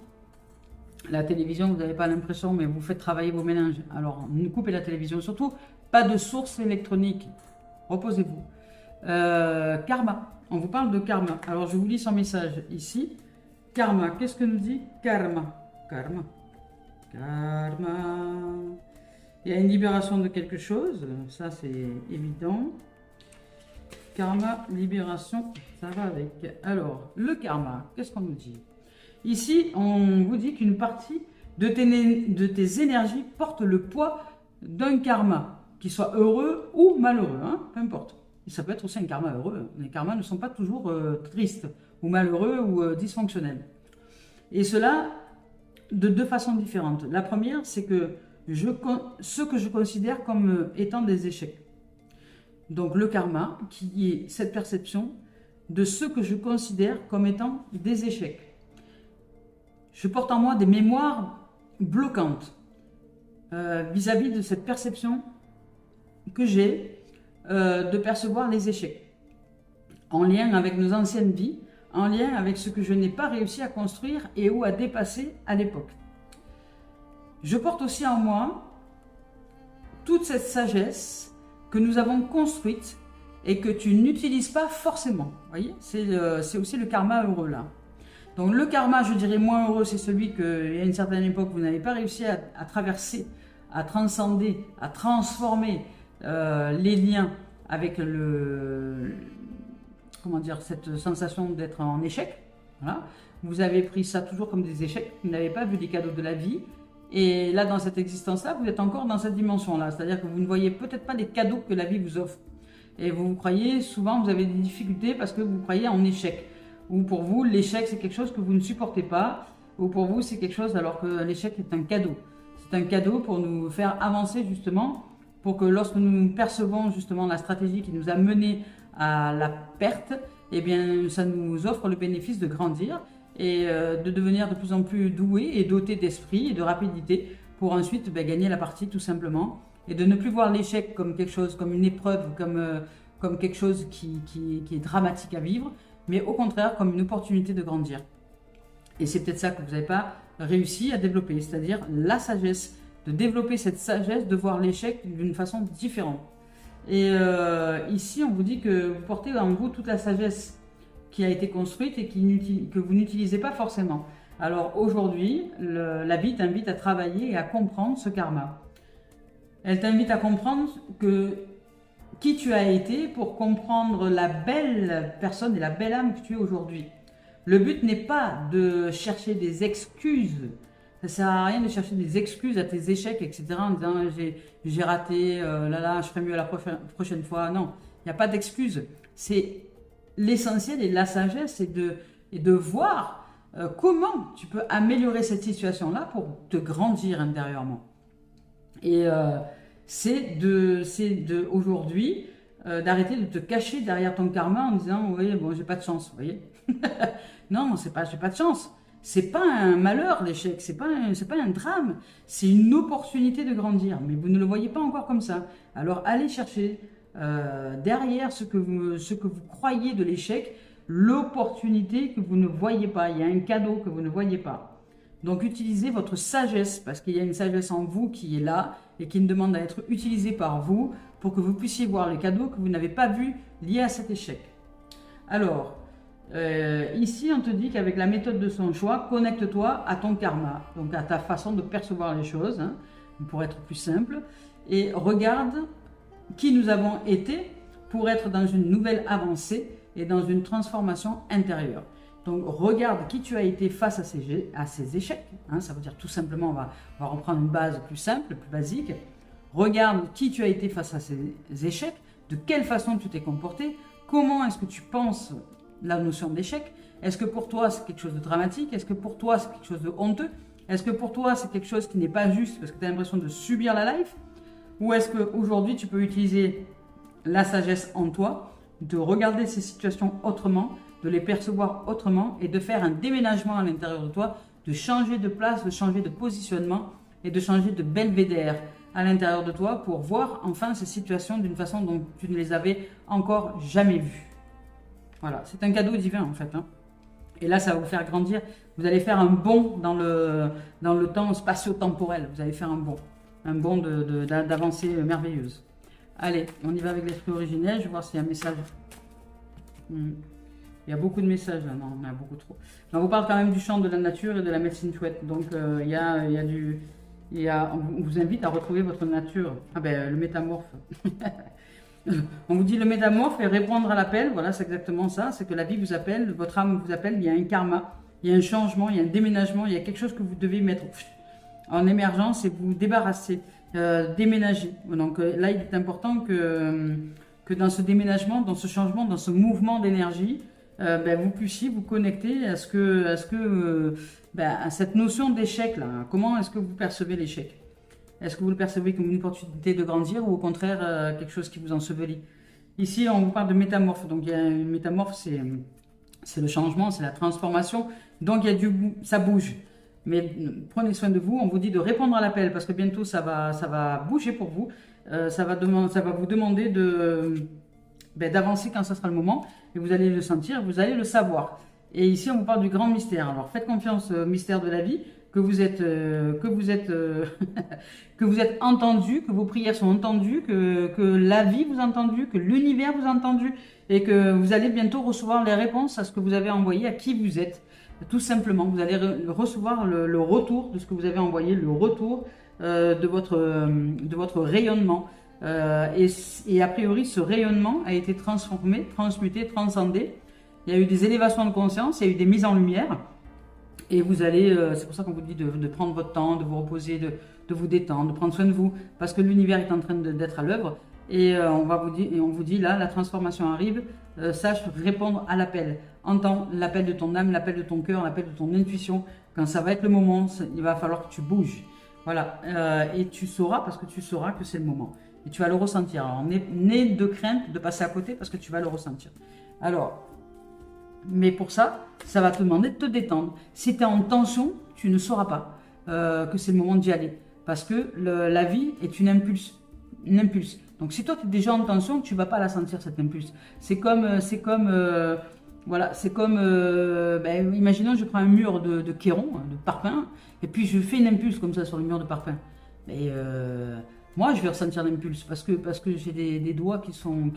la télévision, vous n'avez pas l'impression, mais vous faites travailler vos méninges. Alors, coupez la télévision, surtout, pas de source électronique. Reposez-vous. Karma, on vous parle de karma. Alors, je vous lis son message ici. Karma, qu'est-ce que nous dit karma? Karma. Il y a une libération de quelque chose, ça c'est évident. Karma, libération, ça va avec. Alors, le karma, qu'est-ce qu'on nous dit? Ici, on vous dit qu'une partie de tes énergies porte le poids d'un karma, qu'il soit heureux ou malheureux, hein, peu importe. Et ça peut être aussi un karma heureux. Les karmas ne sont pas toujours tristes, ou malheureux, ou dysfonctionnels. Et cela de deux façons différentes. La première, c'est que ce que je considère comme étant des échecs. Donc le karma, qui est cette perception de ce que je considère comme étant des échecs. Je porte en moi des mémoires bloquantes vis-à-vis de cette perception que j'ai de percevoir les échecs, en lien avec nos anciennes vies, en lien avec ce que je n'ai pas réussi à construire et ou à dépasser à l'époque. Je porte aussi en moi toute cette sagesse que nous avons construite et que tu n'utilises pas forcément. Vous voyez, c'est aussi le karma heureux là. Donc le karma, je dirais moins heureux, c'est celui qu'à une certaine époque, vous n'avez pas réussi à traverser, à transcender, à transformer les liens avec comment dire, cette sensation d'être en échec. Voilà. Vous avez pris ça toujours comme des échecs, vous n'avez pas vu les cadeaux de la vie. Et là, dans cette existence-là, vous êtes encore dans cette dimension-là. C'est-à-dire que vous ne voyez peut-être pas les cadeaux que la vie vous offre. Et vous croyez, souvent, vous avez des difficultés parce que vous croyez en échec. Ou pour vous, l'échec, c'est quelque chose que vous ne supportez pas. Ou pour vous, c'est quelque chose alors que l'échec est un cadeau. C'est un cadeau pour nous faire avancer justement, pour que lorsque nous percevons justement la stratégie qui nous a menés à la perte, eh bien, ça nous offre le bénéfice de grandir et de devenir de plus en plus doué et doté d'esprit et de rapidité pour ensuite gagner la partie tout simplement. Et de ne plus voir l'échec comme quelque chose, comme une épreuve, comme quelque chose qui est dramatique à vivre, mais au contraire comme une opportunité de grandir. Et c'est peut-être ça que vous n'avez pas réussi à développer, c'est-à-dire la sagesse, de développer cette sagesse, de voir l'échec d'une façon différente. Et ici, on vous dit que vous portez en vous toute la sagesse qui a été construite et que vous n'utilisez pas forcément. Alors aujourd'hui, la vie t'invite à travailler et à comprendre ce karma. Elle t'invite à comprendre qui tu as été pour comprendre la belle personne et la belle âme que tu es aujourd'hui. Le but n'est pas de chercher des excuses. Ça ne sert à rien de chercher des excuses à tes échecs, etc. En disant j'ai raté, je ferai mieux la prochaine fois. Non, il n'y a pas d'excuses. C'est l'essentiel et la sagesse et de voir comment tu peux améliorer cette situation-là pour te grandir intérieurement. Et c'est aujourd'hui d'arrêter de te cacher derrière ton karma en disant oui, bon, j'ai pas de chance, vous voyez. Non, c'est pas j'ai pas de chance. C'est pas un malheur l'échec, c'est pas un drame, c'est une opportunité de grandir. Mais vous ne le voyez pas encore comme ça. Alors allez chercher derrière ce que vous croyez de l'échec, l'opportunité que vous ne voyez pas. Il y a un cadeau que vous ne voyez pas. Donc utilisez votre sagesse, parce qu'il y a une sagesse en vous qui est là et qui demande à être utilisée par vous pour que vous puissiez voir les cadeaux que vous n'avez pas vus liés à cet échec. Alors, ici on te dit qu'avec la méthode de son choix, connecte-toi à ton karma, donc à ta façon de percevoir les choses, hein, pour être plus simple, et regarde qui nous avons été pour être dans une nouvelle avancée et dans une transformation intérieure. Donc regarde qui tu as été face à ces échecs, hein, ça veut dire tout simplement, on va reprendre une base plus simple, plus basique. Regarde qui tu as été face à ces échecs, de quelle façon tu t'es comporté, comment est-ce que tu penses la notion d'échec. Est-ce que pour toi c'est quelque chose de dramatique? Est-ce que pour toi c'est quelque chose de honteux? Est-ce que pour toi, c'est quelque chose qui n'est pas juste parce que tu as l'impression de subir la life? Ou est-ce qu'aujourd'hui, tu peux utiliser la sagesse en toi, de regarder ces situations autrement, de les percevoir autrement et de faire un déménagement à l'intérieur de toi, de changer de place, de changer de positionnement et de changer de belvédère à l'intérieur de toi pour voir enfin ces situations d'une façon dont tu ne les avais encore jamais vues. Voilà, c'est un cadeau divin en fait. Hein. Et là, ça va vous faire grandir. Vous allez faire un bond dans le temps spatio-temporel. Vous allez faire un bond d'avancée merveilleuse. Allez, on y va avec l'esprit originel. Je vais voir s'il y a un message. Il y a beaucoup de messages là. Non, il y en a beaucoup trop. On vous parle quand même du chant de la nature et de la médecine chouette. Donc, on vous invite à retrouver votre nature. Ah ben, le métamorphe. On vous dit le métamorphe et répondre à l'appel. Voilà, c'est exactement ça. C'est que la vie vous appelle, votre âme vous appelle. Il y a un karma, il y a un changement, il y a un déménagement. Il y a quelque chose que vous devez mettre en émergence et vous débarrasser, déménager. Donc là, il est important que dans ce déménagement, dans ce changement, dans ce mouvement d'énergie, vous puissiez vous connecter à à cette notion d'échec là. Comment est-ce que vous percevez l'échec? Est-ce que vous le percevez comme une opportunité de grandir ou au contraire quelque chose qui vous ensevelit? Ici, on vous parle de métamorphe. Donc, il y a une métamorphe, c'est le changement, c'est la transformation. Donc, ça bouge. Mais prenez soin de vous. On vous dit de répondre à l'appel parce que bientôt, ça va bouger pour vous. Ça va vous demander d'avancer quand ce sera le moment. Et vous allez le sentir, vous allez le savoir. Et ici, on vous parle du grand mystère. Alors, faites confiance au mystère de la vie. Que vous êtes entendu, que vos prières sont entendues, que la vie vous a entendu, que l'univers vous a entendu et que vous allez bientôt recevoir les réponses à ce que vous avez envoyé, à qui vous êtes. Tout simplement, vous allez recevoir le retour de ce que vous avez envoyé, le retour de votre rayonnement. Et a priori, ce rayonnement a été transformé, transmuté, transcendé. Il y a eu des élévations de conscience, il y a eu des mises en lumière. Et vous allez, c'est pour ça qu'on vous dit de prendre votre temps, de vous reposer, de vous détendre, de prendre soin de vous, parce que l'univers est en train d'être à l'œuvre. Et on vous dit là, la transformation arrive, sache répondre à l'appel. Entends l'appel de ton âme, l'appel de ton cœur, l'appel de ton intuition. Quand ça va être le moment, il va falloir que tu bouges. Voilà, et tu sauras, parce que tu sauras que c'est le moment. Et tu vas le ressentir. Alors, n'aie de crainte de passer à côté, parce que tu vas le ressentir. Alors, mais pour ça, ça va te demander de te détendre. Si tu es en tension, tu ne sauras pas que c'est le moment d'y aller. Parce que la vie est une impulse. Donc si toi tu es déjà en tension, tu ne vas pas la sentir cette impulse. Imaginons je prends un mur de Kéron, de parpaing, et puis je fais une impulse comme ça sur le mur de parpaing. Mais moi je vais ressentir l'impulse parce que j'ai des doigts qui sont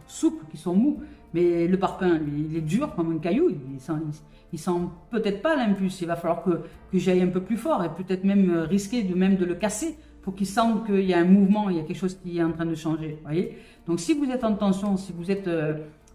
souples, qui sont mous. Mais le parpaing, il est dur comme un caillou, il sent peut-être pas l'impulse. Il va falloir que j'aille un peu plus fort et peut-être même risquer de le casser pour qu'il sente qu'il y a un mouvement, il y a quelque chose qui est en train de changer. Voyez. Donc si vous êtes en tension, si vous êtes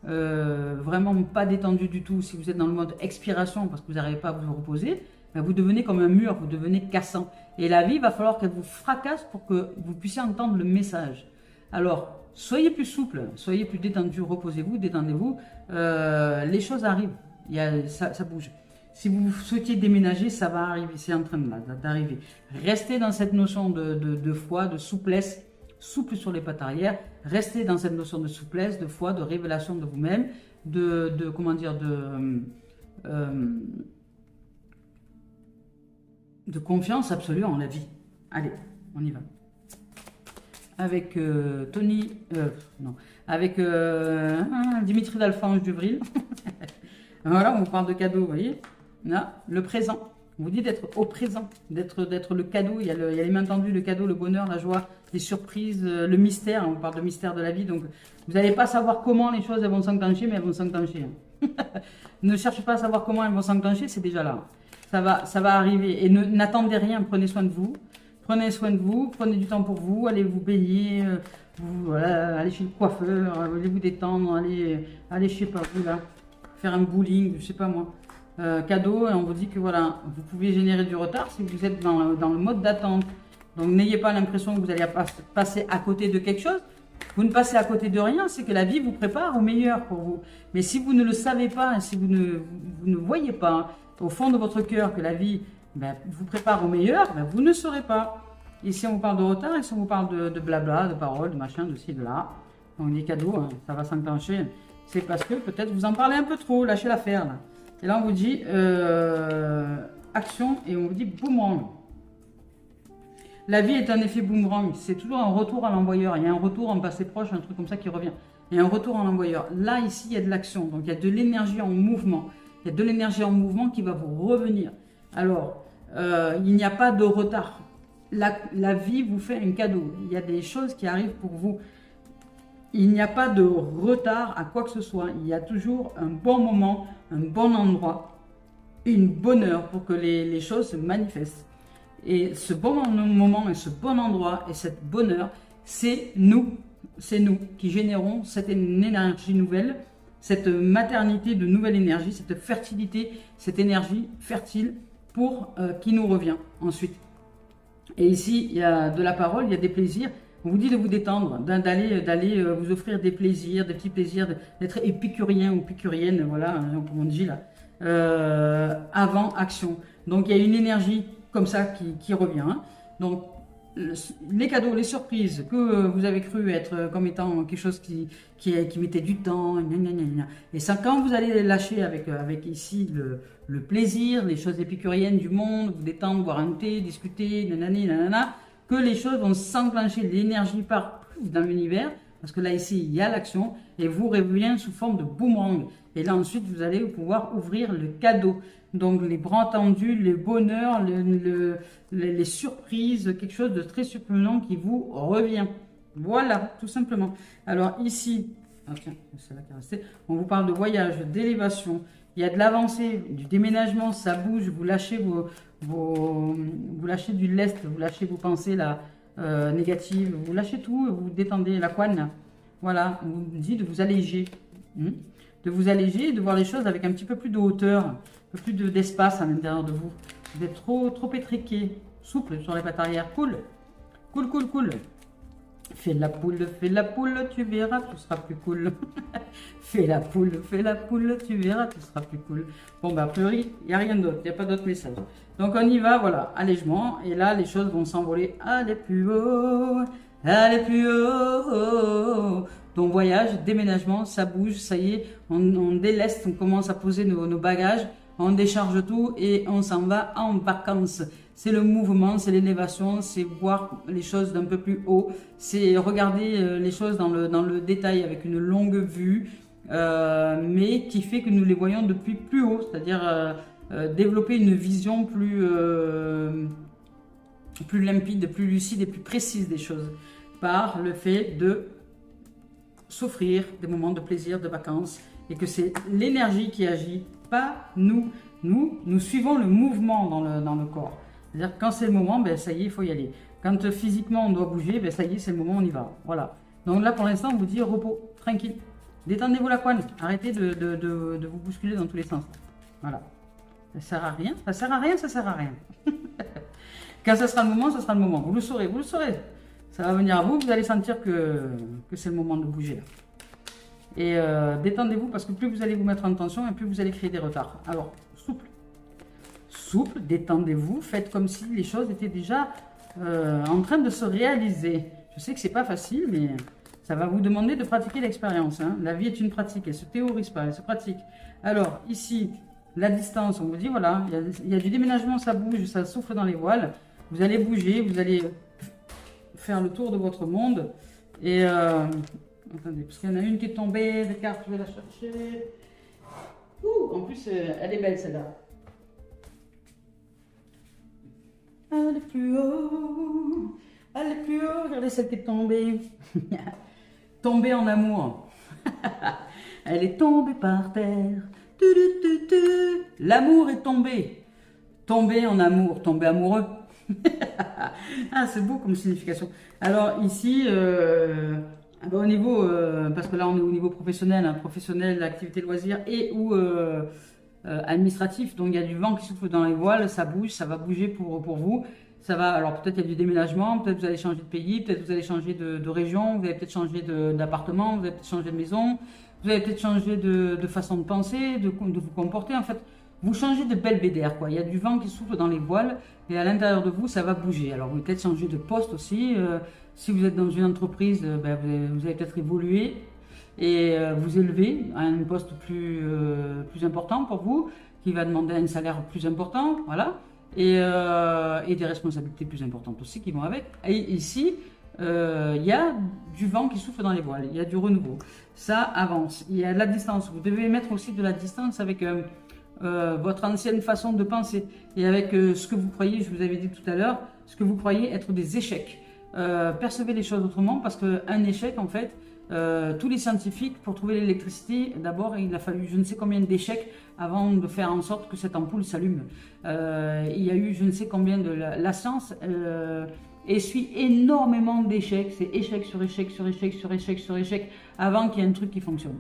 vraiment pas détendu du tout, si vous êtes dans le mode expiration parce que vous n'arrivez pas à vous reposer, vous devenez comme un mur, vous devenez cassant. Et la vie, il va falloir qu'elle vous fracasse pour que vous puissiez entendre le message. Alors, soyez plus souple, soyez plus détendu, reposez-vous, détendez-vous. Les choses arrivent, ça bouge. Si vous souhaitiez déménager, ça va arriver, c'est en train d'arriver. Restez dans cette notion de foi, de souplesse, souple sur les pattes arrière. Restez dans cette notion de souplesse, de foi, de révélation de vous-même, de confiance absolue en la vie. Allez, on y va. Avec Dimitri d'Alphonse Duvril. Voilà, on vous parle de cadeau, vous voyez. Là, le présent. On vous dit d'être au présent, d'être le cadeau. Il y a les mains tendues, le cadeau, le bonheur, la joie, les surprises, le mystère. On parle de mystère de la vie. Donc, vous n'allez pas savoir comment les choses elles vont s'enclencher, mais elles vont s'enclencher. Ne cherchez pas à savoir comment elles vont s'enclencher, c'est déjà là. Ça va arriver. Et n'attendez rien, prenez soin de vous. Prenez soin de vous, prenez du temps pour vous, allez vous baigner, allez chez le coiffeur, allez vous détendre, allez je sais pas où là, faire un bowling, je sais pas moi. Cadeau, et on vous dit que voilà, vous pouvez générer du retard si vous êtes dans le mode d'attente. Donc n'ayez pas l'impression que vous allez passer à côté de quelque chose. Vous ne passez à côté de rien, c'est que la vie vous prépare au meilleur pour vous. Mais si vous ne le savez pas, si vous ne voyez pas au fond de votre cœur que la vie ben, vous prépare au meilleur, ben, vous ne saurez pas. Et si on vous parle de retard, et si on vous parle de blabla, de paroles, de machin, de ci, de là, donc les cadeaux, hein, ça va s'enclencher, c'est parce que peut-être vous en parlez un peu trop, lâchez l'affaire là. Et là on vous dit action et on vous dit boomerang. La vie est un effet boomerang, c'est toujours un retour à l'envoyeur, il y a un retour en passé proche, un truc comme ça qui revient. Il y a un retour à l'envoyeur. Là, ici, il y a de l'action, donc il y a de l'énergie en mouvement. Il y a de l'énergie en mouvement qui va vous revenir. Alors, il n'y a pas de retard. La vie vous fait un cadeau. Il y a des choses qui arrivent pour vous. Il n'y a pas de retard à quoi que ce soit. Il y a toujours un bon moment, un bon endroit, une bonne heure pour que les choses se manifestent. Et ce bon moment et ce bon endroit et cette bonne heure, c'est nous qui générons cette énergie nouvelle, cette maternité de nouvelle énergie, cette fertilité, cette énergie fertile pour qui nous revient ensuite. Et ici, il y a de la parole, il y a des plaisirs. On vous dit de vous détendre, d'aller vous offrir des plaisirs, des petits plaisirs, d'être épicurien ou épicurienne, voilà, comme on dit là, avant action. Donc il y a une énergie comme ça qui revient. Hein. Donc les cadeaux, les surprises que vous avez cru être comme étant quelque chose qui mettait du temps, et ça, quand vous allez lâcher avec ici le plaisir, les choses épicuriennes du monde, vous détendre, boire un thé, discuter, nanana, que les choses vont s'enclencher, l'énergie part dans l'univers, parce que là ici il y a l'action, et vous revient sous forme de boomerang. Et là ensuite vous allez pouvoir ouvrir le cadeau. Donc les bras tendus, les bonheurs, les surprises, quelque chose de très surprenant qui vous revient. Voilà, tout simplement. Alors ici, tiens, c'est là qui est resté. On vous parle de voyage, d'élévation. Il y a de l'avancée, du déménagement, ça bouge. Vous lâchez vous lâchez du lest, vous lâchez vos pensées là, négatives, vous lâchez tout, vous détendez la couenne. Voilà, on vous dit de vous alléger. De vous alléger et de voir les choses avec un petit peu plus de hauteur, un peu plus d'espace à l'intérieur de vous. Vous êtes trop étriqué, souple sur les pattes arrière. Cool, cool, cool, cool. Fais la poule, tu verras, tu seras plus cool. Fais la poule, tu verras, tu seras plus cool. Bon, bah, a priori, il n'y a rien d'autre, il n'y a pas d'autre message. Donc, on y va, voilà, allègement. Et là, les choses vont s'envoler. Allez plus haut, allez plus haut. Donc, voyage, déménagement, ça bouge, ça y est, on déleste, on commence à poser nos bagages, on décharge tout et on s'en va en vacances. C'est le mouvement, c'est l'élévation, c'est voir les choses d'un peu plus haut, c'est regarder les choses dans le détail avec une longue vue, mais qui fait que nous les voyons depuis plus haut, c'est-à-dire développer une vision plus limpide, plus lucide et plus précise des choses, par le fait de s'offrir des moments de plaisir, de vacances, et que c'est l'énergie qui agit, pas nous. Nous suivons le mouvement dans le corps. C'est-à-dire que quand c'est le moment, ben, ça y est, il faut y aller. Quand physiquement on doit bouger, ben, ça y est, c'est le moment, on y va. Voilà. Donc là, pour l'instant, on vous dit repos, tranquille. Détendez-vous la couenne. Arrêtez de vous bousculer dans tous les sens. Voilà. Ça sert à rien. Ça sert à rien, ça sert à rien. Quand ça sera le moment, ça sera le moment. Vous le saurez, vous le saurez. Ça va venir à vous, vous allez sentir que c'est le moment de bouger là. Et détendez-vous parce que plus vous allez vous mettre en tension et plus vous allez créer des retards. Alors, souple. Souple, détendez-vous, faites comme si les choses étaient déjà en train de se réaliser. Je sais que c'est pas facile, mais ça va vous demander de pratiquer l'expérience. Hein. La vie est une pratique, elle se théorise pas, elle se pratique. Alors, ici, la distance, on vous dit, voilà, il y a du déménagement, ça bouge, ça souffle dans les voiles. Vous allez bouger, vous allez faire le tour de votre monde. Et, attendez, parce qu'il y en a une qui est tombée, des cartes, je vais la chercher. En plus, elle est belle celle-là. Elle est plus haut, elle est plus haut. Regardez celle qui est tombée. Tombée en amour. Elle est tombée par terre. L'amour est tombé. Tombé en amour, tombé amoureux. Ah, c'est beau comme signification. Alors ici, au niveau, parce que là on est au niveau professionnel, hein, professionnel, activité loisir et ou administratif, donc il y a du vent qui souffle dans les voiles, ça bouge, ça va bouger pour vous. Ça va, alors peut-être il y a du déménagement, peut-être vous allez changer de pays, peut-être vous allez changer de région, vous allez peut-être changer d'appartement, vous allez peut-être changer de maison, vous allez peut-être changer de façon de penser, de vous comporter. En fait, vous changez de belvédère, quoi. Il y a du vent qui souffle dans les voiles et à l'intérieur de vous, ça va bouger. Alors, vous allez peut-être changer de poste aussi. Si vous êtes dans une entreprise, ben, vous allez peut-être évoluer et vous élever à un poste plus important pour vous, qui va demander un salaire plus important, voilà. Et des responsabilités plus importantes aussi qui vont avec. Et ici, il y a du vent qui souffle dans les voiles, il y a du renouveau. Ça avance. Il y a de la distance. Vous devez mettre aussi de la distance avec votre ancienne façon de penser et avec ce que vous croyez, je vous avais dit tout à l'heure, ce que vous croyez être des échecs. Percevez les choses autrement parce qu'un échec, en fait, tous les scientifiques, pour trouver l'électricité, d'abord, il a fallu je ne sais combien d'échecs avant de faire en sorte que cette ampoule s'allume. Il y a eu je ne sais combien de... La science essuie énormément d'échecs, c'est échec sur échec sur échec sur échec sur échec, avant qu'il y ait un truc qui fonctionne.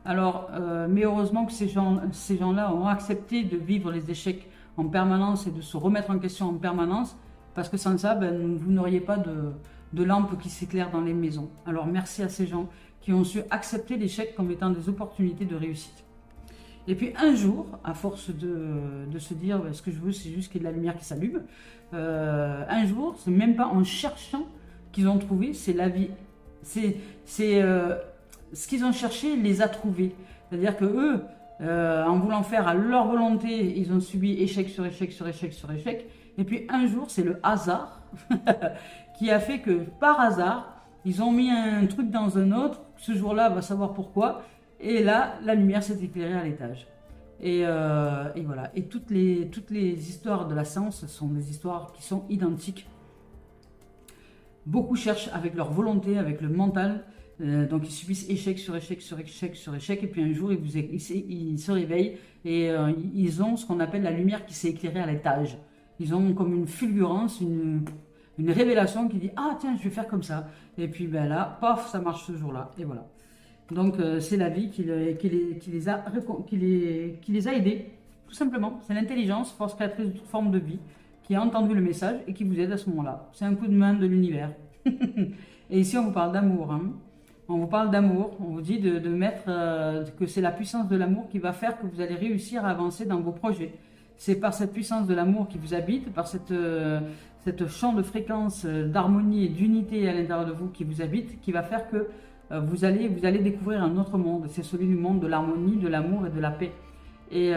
Alors, mais heureusement que ces gens-là ont accepté de vivre les échecs en permanence et de se remettre en question en permanence, parce que sans ça, ben, vous n'auriez pas de lampes qui s'éclairent dans les maisons. Alors merci à ces gens qui ont su accepter l'échec comme étant des opportunités de réussite. Et puis un jour, à force de se dire ce que je veux, c'est juste qu'il y ait de la lumière qui s'allume, un jour, c'est même pas en cherchant qu'ils ont trouvé, c'est la vie. Ce qu'ils ont cherché les a trouvés. C'est-à-dire que eux, en voulant faire à leur volonté, ils ont subi échec sur échec sur échec sur échec. Et puis un jour, c'est le hasard qui a fait que par hasard, ils ont mis un truc dans un autre. Ce jour-là, on va savoir pourquoi. Et là, la lumière s'est éclairée à l'étage. Et voilà. Et toutes les histoires de la science sont des histoires qui sont identiques. Beaucoup cherchent avec leur volonté, avec le mental. Donc ils subissent échec sur échec sur échec sur échec. Et puis un jour, ils se réveillent et ils ont ce qu'on appelle la lumière qui s'est éclairée à l'étage. Ils ont comme une fulgurance, une révélation qui dit « Ah tiens, je vais faire comme ça ». Et puis ben là, paf, ça marche ce jour-là. Et voilà. Donc c'est la vie qui les a aidés, tout simplement. C'est l'intelligence, force créatrice de toute forme de vie, qui a entendu le message et qui vous aide à ce moment-là. C'est un coup de main de l'univers. Et ici, on vous parle d'amour. Hein. On vous parle d'amour. On vous dit de mettre que c'est la puissance de l'amour qui va faire que vous allez réussir à avancer dans vos projets. C'est par cette puissance de l'amour qui vous habite, par cette champ de fréquence d'harmonie et d'unité à l'intérieur de vous qui vous habite, qui va faire que vous allez découvrir un autre monde. C'est celui du monde de l'harmonie, de l'amour et de la paix. Et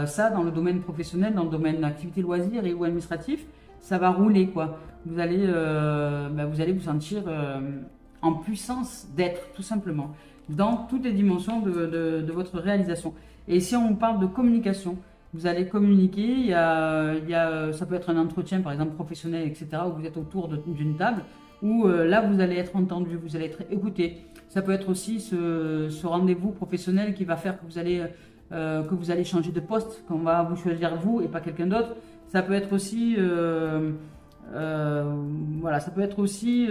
ça, dans le domaine professionnel, dans le domaine d'activité loisirs et ou administratif, ça va rouler, quoi. Vous allez vous sentir en puissance d'être, tout simplement, dans toutes les dimensions de votre réalisation. Et si on parle de communication, vous allez communiquer, ça peut être un entretien, par exemple, professionnel, etc., où vous êtes autour d'une table, où là, vous allez être entendu, vous allez être écouté. Ça peut être aussi ce rendez-vous professionnel qui va faire que vous allez changer de poste, qu'on va vous choisir vous et pas quelqu'un d'autre. Ça peut être aussi, voilà, ça peut être aussi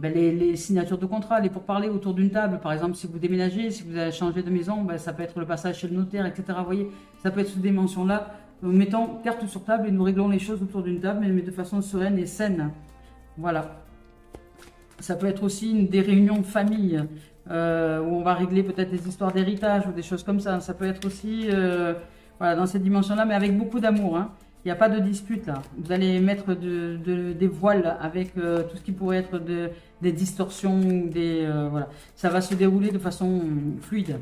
les signatures de contrat, les pourparlers autour d'une table. Par exemple, si vous déménagez, si vous allez changer de maison, ça peut être le passage chez le notaire, etc. Vous voyez, ça peut être cette dimension-là. Nous mettons carte sur table et nous réglons les choses autour d'une table, mais de façon sereine et saine. Voilà. Ça peut être aussi des réunions de famille, où on va régler peut-être des histoires d'héritage ou des choses comme ça. Ça peut être aussi voilà, dans cette dimension-là, mais avec beaucoup d'amour. Hein. Il n'y a pas de dispute là. Vous allez mettre des voiles avec tout ce qui pourrait être des distorsions, voilà. Ça va se dérouler de façon fluide.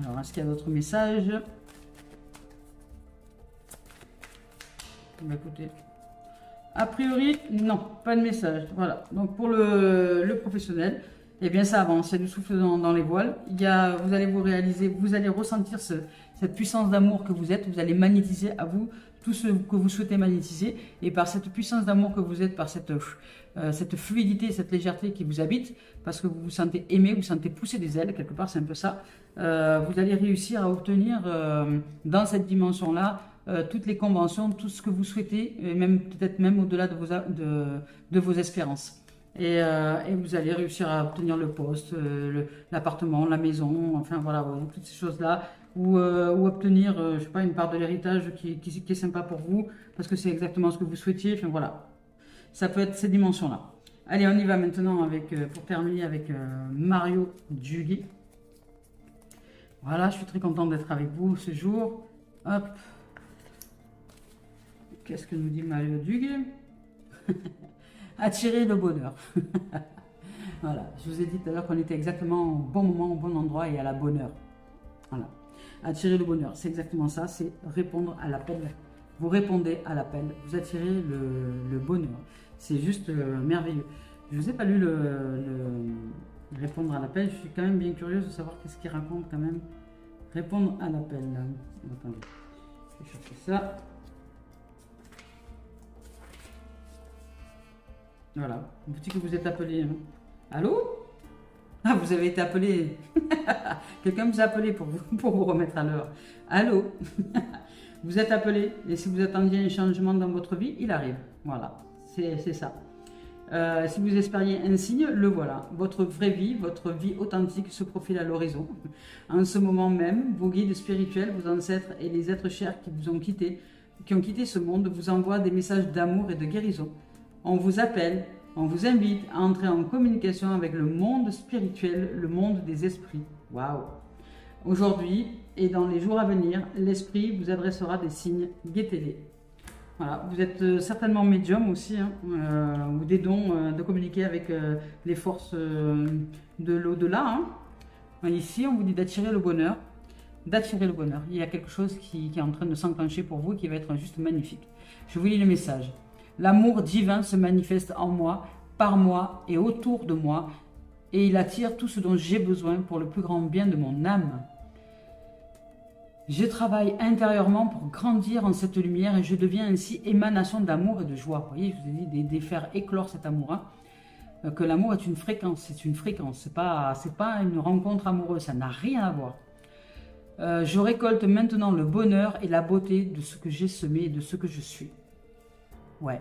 Alors, est-ce qu'il y a d'autres messages? Écoutez, a priori, non, pas de message. Voilà. Donc pour le professionnel, eh bien ça avance. Il y a du souffle dans les voiles. Vous allez vous réaliser, vous allez ressentir cette puissance d'amour que vous êtes. Vous allez magnétiser à vous tout ce que vous souhaitez magnétiser. Et par cette puissance d'amour que vous êtes, par cette fluidité, cette légèreté qui vous habite, parce que vous vous sentez aimé, vous sentez pousser des ailes, quelque part c'est un peu ça, vous allez réussir à obtenir dans cette dimension-là toutes les conventions, tout ce que vous souhaitez, et même peut-être même au-delà de vos espérances. Et vous allez réussir à obtenir le poste, l'appartement, la maison, enfin voilà, toutes ces choses-là, ou obtenir, je sais pas, une part de l'héritage qui est sympa pour vous, parce que c'est exactement ce que vous souhaitiez, enfin voilà. Ça peut être ces dimensions-là. Allez, on y va maintenant pour terminer avec Mario Julie. Voilà, je suis très contente d'être avec vous ce jour. Hop. Qu'est-ce que nous dit Mario Duguay? Attirer le bonheur. Voilà, je vous ai dit tout à l'heure qu'on était exactement au bon moment, au bon endroit et à la bonne heure. Voilà. Attirer le bonheur, c'est exactement ça, c'est répondre à l'appel. Vous répondez à l'appel, vous attirez le bonheur. C'est juste merveilleux. Je ne vous ai pas lu le répondre à l'appel, je suis quand même bien curieuse de savoir qu'est-ce qu'il raconte quand même. Répondre à l'appel. Attendez, je vais chercher ça. Voilà, vous dites que vous êtes appelé. Hein. Allô? Ah, vous avez été appelé. Quelqu'un vous a appelé pour vous remettre à l'heure. Allô? Vous êtes appelé et si vous attendiez un changement dans votre vie, il arrive. Voilà, c'est ça. Si vous espériez un signe, le voilà. Votre vraie vie, votre vie authentique se profile à l'horizon. En ce moment même, vos guides spirituels, vos ancêtres et les êtres chers qui vous ont quitté, qui ont quitté ce monde, vous envoient des messages d'amour et de guérison. On vous appelle, on vous invite à entrer en communication avec le monde spirituel, le monde des esprits. Waouh! Aujourd'hui et dans les jours à venir, l'esprit vous adressera des signes, guettez-les. Voilà, vous êtes certainement médium aussi, hein, ou des dons de communiquer avec les forces de l'au-delà. Hein. Ici, on vous dit d'attirer le bonheur. D'attirer le bonheur. Il y a quelque chose qui est en train de s'enclencher pour vous et qui va être juste magnifique. Je vous lis le message. L'amour divin se manifeste en moi, par moi et autour de moi, et il attire tout ce dont j'ai besoin pour le plus grand bien de mon âme. Je travaille intérieurement pour grandir en cette lumière et je deviens ainsi émanation d'amour et de joie. Vous voyez, je vous ai dit de faire éclore cet amour. Hein, que l'amour est une fréquence, c'est une fréquence. C'est pas une rencontre amoureuse, ça n'a rien à voir. Je récolte maintenant le bonheur et la beauté de ce que j'ai semé et de ce que je suis. Ouais.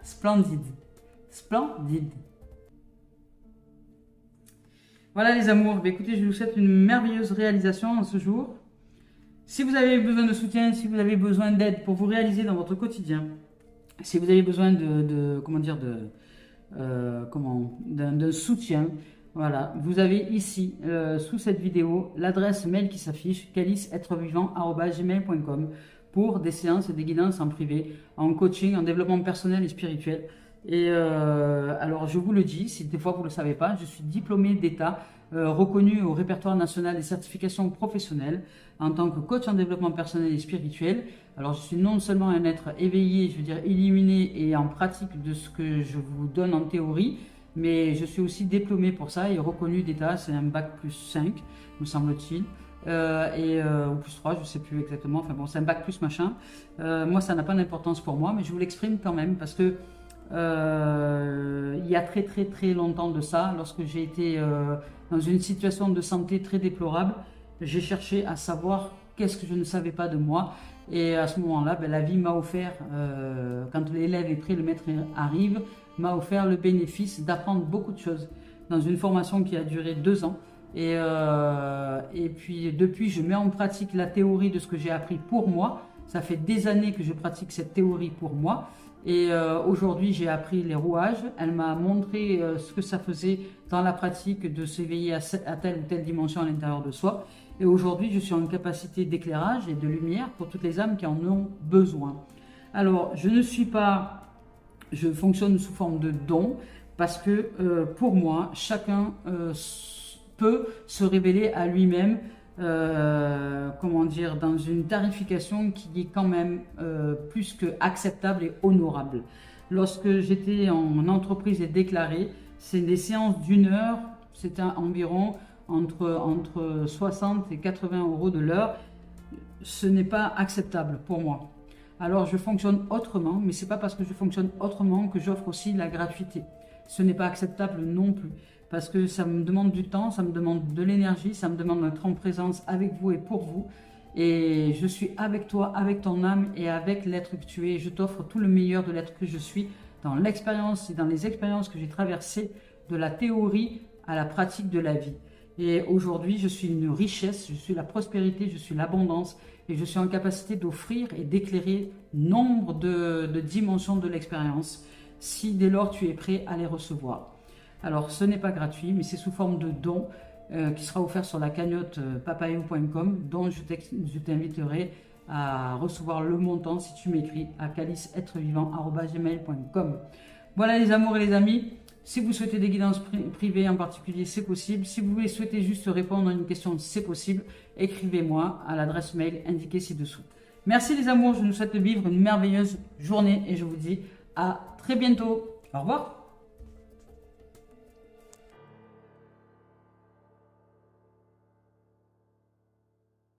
Splendide. Splendide. Voilà les amours, écoutez, je vous souhaite une merveilleuse réalisation en ce jour. Si vous avez besoin de soutien, si vous avez besoin d'aide pour vous réaliser dans votre quotidien, si vous avez besoin d'un soutien, voilà, vous avez ici, sous cette vidéo, l'adresse mail qui s'affiche, caliceêtrevivant@gmail.com pour des séances et des guidances en privé, en coaching, en développement personnel et spirituel. Et alors je vous le dis, si des fois vous ne le savez pas, je suis diplômée d'État, reconnu au répertoire national des certifications professionnelles en tant que coach en développement personnel et spirituel. Alors je suis non seulement un être éveillé, je veux dire illuminé et en pratique de ce que je vous donne en théorie, mais je suis aussi diplômée pour ça et reconnu d'État, c'est un bac plus 5, me semble-t-il. Ou plus 3, je ne sais plus exactement, enfin bon c'est un bac plus machin. Moi ça n'a pas d'importance pour moi, mais je vous l'exprime quand même parce que il y a très longtemps de ça, lorsque j'ai été dans une situation de santé très déplorable, j'ai cherché à savoir qu'est-ce que je ne savais pas de moi. Et à ce moment-là, la vie m'a offert, quand l'élève est prêt, le maître arrive, m'a offert le bénéfice d'apprendre beaucoup de choses dans une formation qui a duré 2 ans. Et puis depuis, je mets en pratique la théorie de ce que j'ai appris pour moi. Ça fait des années que je pratique cette théorie pour moi. Et aujourd'hui, j'ai appris les rouages. Elle m'a montré ce que ça faisait dans la pratique de s'éveiller à telle ou telle dimension à l'intérieur de soi. Et aujourd'hui, je suis en capacité d'éclairage et de lumière pour toutes les âmes qui en ont besoin. Alors, je fonctionne sous forme de don parce que pour moi, chacun peut se révéler à lui-même dans une tarification qui est quand même plus que acceptable et honorable. Lorsque j'étais en entreprise et déclarée, c'est des séances d'1 heure, c'était environ entre 60 et 80 euros de l'heure. Ce n'est pas acceptable pour moi. Alors je fonctionne autrement, mais c'est pas parce que je fonctionne autrement que j'offre aussi la gratuité. Ce n'est pas acceptable non plus. Parce que ça me demande du temps, ça me demande de l'énergie, ça me demande d'être en présence avec vous et pour vous. Et je suis avec toi, avec ton âme et avec l'être que tu es. Je t'offre tout le meilleur de l'être que je suis dans l'expérience et dans les expériences que j'ai traversées de la théorie à la pratique de la vie. Et aujourd'hui, je suis une richesse, je suis la prospérité, je suis l'abondance et je suis en capacité d'offrir et d'éclairer nombre de dimensions de l'expérience si dès lors tu es prêt à les recevoir. Alors, ce n'est pas gratuit, mais c'est sous forme de don. qui sera offert sur la cagnotte papayou.com, dont je t'inviterai à recevoir le montant si tu m'écris à caliceêtrevivant@gmail.com. Voilà les amours et les amis. Si vous souhaitez des guidances privées en particulier, c'est possible. Si vous souhaitez juste répondre à une question, c'est possible. Écrivez-moi à l'adresse mail indiquée ci-dessous. Merci les amours, je vous souhaite de vivre une merveilleuse journée et je vous dis à très bientôt. Au revoir.